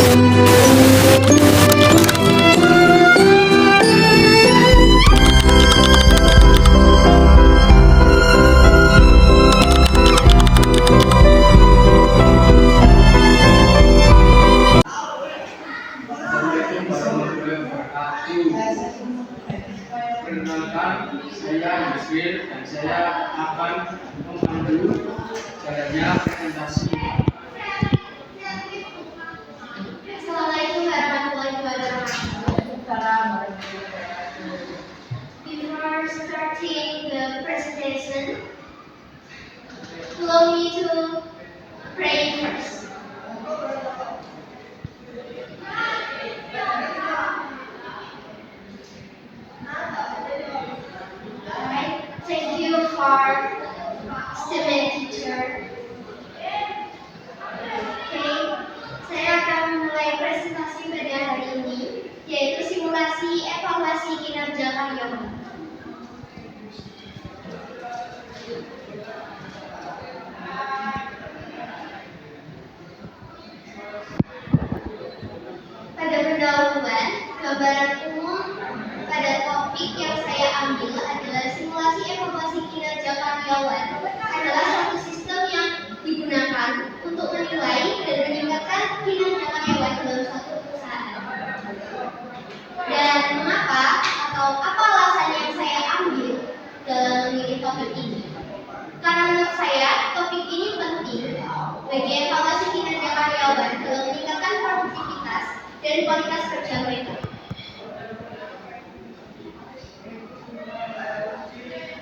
Perkenalkan, saya Yusril dan saya akan memandu jalannya presentasi. Assalamualaikum warahmatullahi wabarakatuh. Before starting the presentation, allow me to pray first. Alright, thank you for STEM teacher. Oke, saya akan memulai presentasi pada hari ini, yaitu simulasi evaluasi kinerja karyawan. Pada pendahuluan, gambaran umum pada topik yang saya ambil adalah simulasi evaluasi kinerja karyawan adalah suatu sistem yang digunakan untuk menilai dan meningkatkan kinerja karyawan dalam suatu perusahaan. Dan mengapa atau apa alasan yang saya ambil dalam memilih topik ini? Karena menurut saya topik ini penting bagi evaluasi kinerja karyawan dalam meningkatkan produktivitas dan kualitas kerja mereka.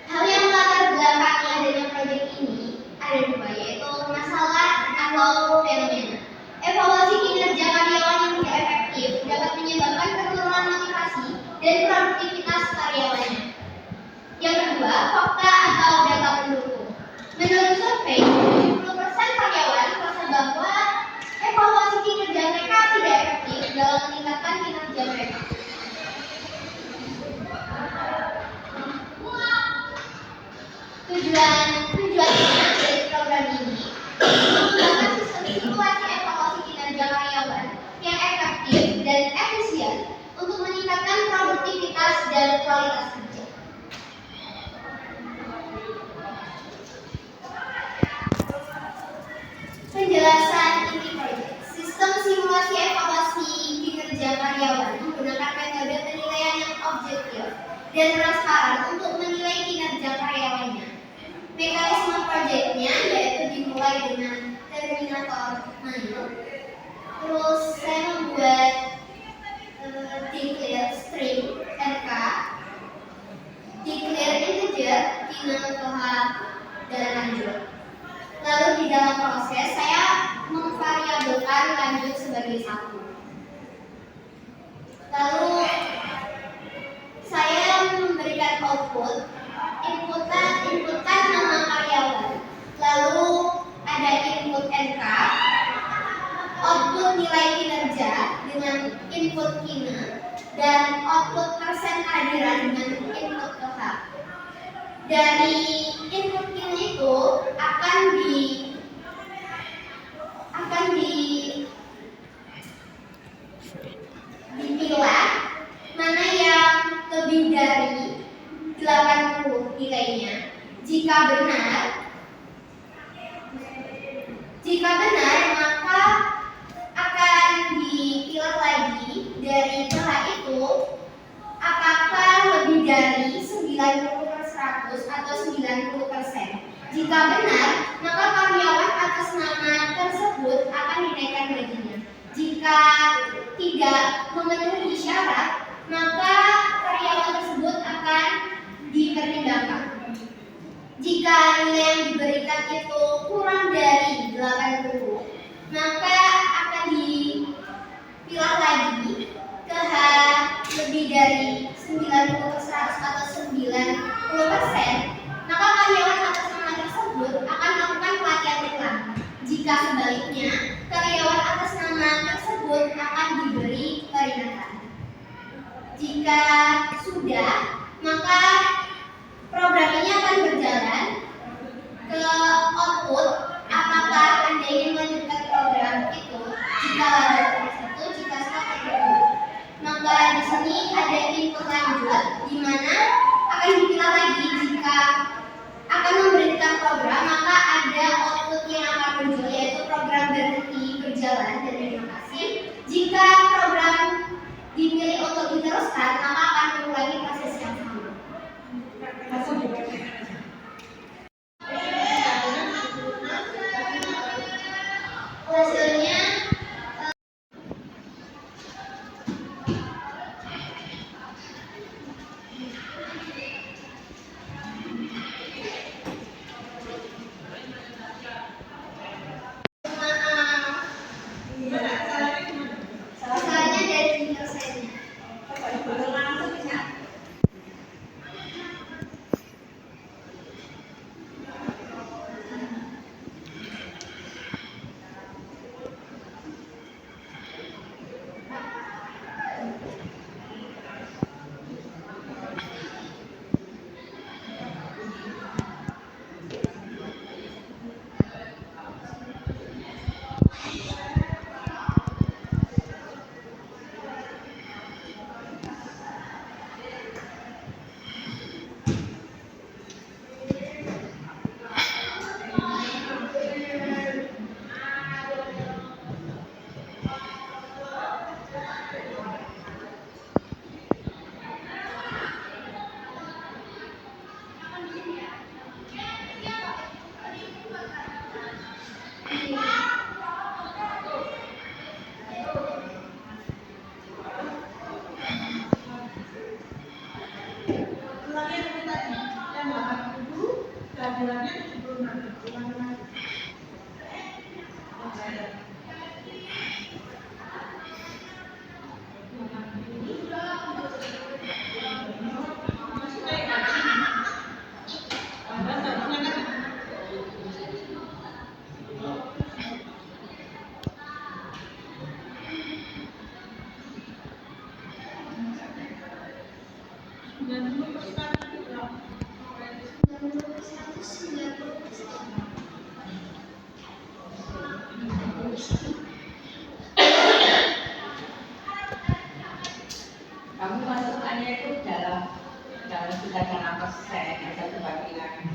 Hal yang melatar belakangi adanya proyek ini ada dua, yaitu masalah atau fenomena. Evaluasi kinerja karyawan yang tidak efektif dapat menyebabkan penurunan motivasi dan produktivitas karyawannya. Yang kedua, fakta atau data pendukung. Menurut survei, 70% karyawan merasa bahwa evaluasi kinerja mereka tidak efektif dalam meningkatkan kinerja mereka. Tujuannya dari program ini menggunakan sistem simulasi evaluasi kinerja karyawan yang efektif dan efisien untuk meningkatkan produktivitas dan kualitas kerja. Penjelasan inti proyek. Sistem simulasi evaluasi kinerja karyawan menggunakan metode penilaian yang objektif dan transparan untuk menilai kinerja karyawannya. Mekanisme proyeknya yaitu dimulai dengan terminator manual. Terus saya membuat declare string RK, declare integer, tahap dan lanjut. Lalu di dalam proses saya memvariabelkan lanjut sebagai 1. Lalu saya memberikan output, inputkan nama karyawan, lalu ada input NK, output nilai kinerja dengan input kina, dan output persen kehadiran dengan input tahap. Dari input kina itu akan dipilah mana yang lebih dari 80 nilainya. Jika benar maka akan dipilah lagi dari telah itu apakah lebih dari 90/100 atau 90%. Jika benar, maka karyawan atas nama tersebut akan dinaikkan gajinya. Jika tidak memenuhi syarat, maka karyawan tersebut akan dipertimbangkan. Jika nilai yang diberikan itu kurang dari 80, maka akan dipilah lagi ke lebih dari 90/100 atau 90%, maka karyawan atas nama tersebut akan melakukan pelatihan ulang. Jika sebaliknya, karyawan atas nama tersebut akan diberi peringatan. Jika sudah, maka program ini akan berjalan ke output apakah Anda ingin melanjutkan program itu Juga di sini ada input lanjut di mana akan dipilah lagi jika akan memberikan program, maka ada output yang akan muncul yaitu program berhenti berjalan dan inovasi. Jika program dipilih untuk diteruskan, maka akan mengulangi proses yang sama. Hasilnya salahnya dari penyelesaiannya. Kamu masukkannya itu dalam sudah dalam persen atau terbagi lagi.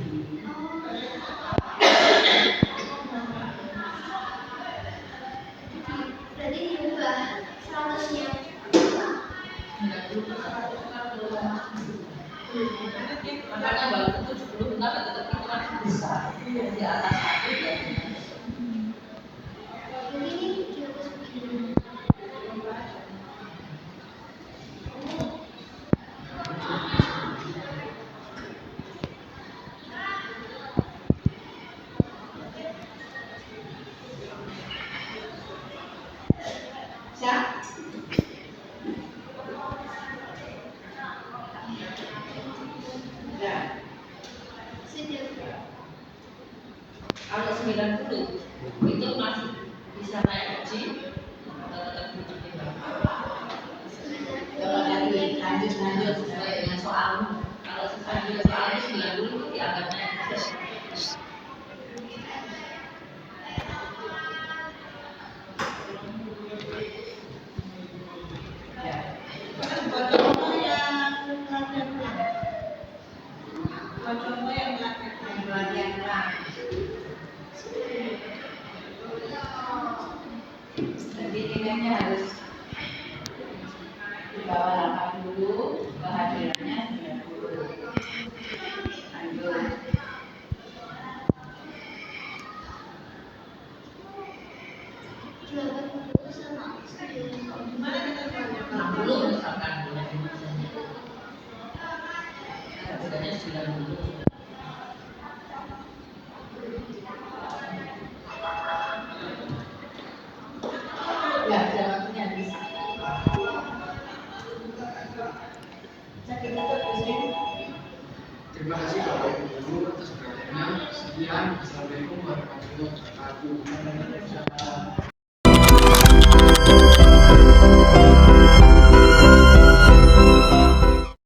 Berarti diubah 100-nya. Makanya baru 70 bentar tetap itu kan besar di atas satu ya. Ini dihapus begini. Siap? Ya. Sudah. Kalau 90 itu masih bisa naik kecil atau tetap dipertimbangkan. Coba dari lanjut sesuai dengan soal. Kalau sesuai soalnya 90 itu dianggap naik kecil. Ya. Yang jadi nilainya harus di bawah 80, kehadirannya 90. Lanjut. Sama 60 misalkan boleh misalnya. Kehadirannya 90. Ya, waktunya bisa. Sakit itu Terima kasih Bapak Ibu Guru atas perhatiannya. Sekian, Assalamualaikum warahmatullahi wabarakatuh.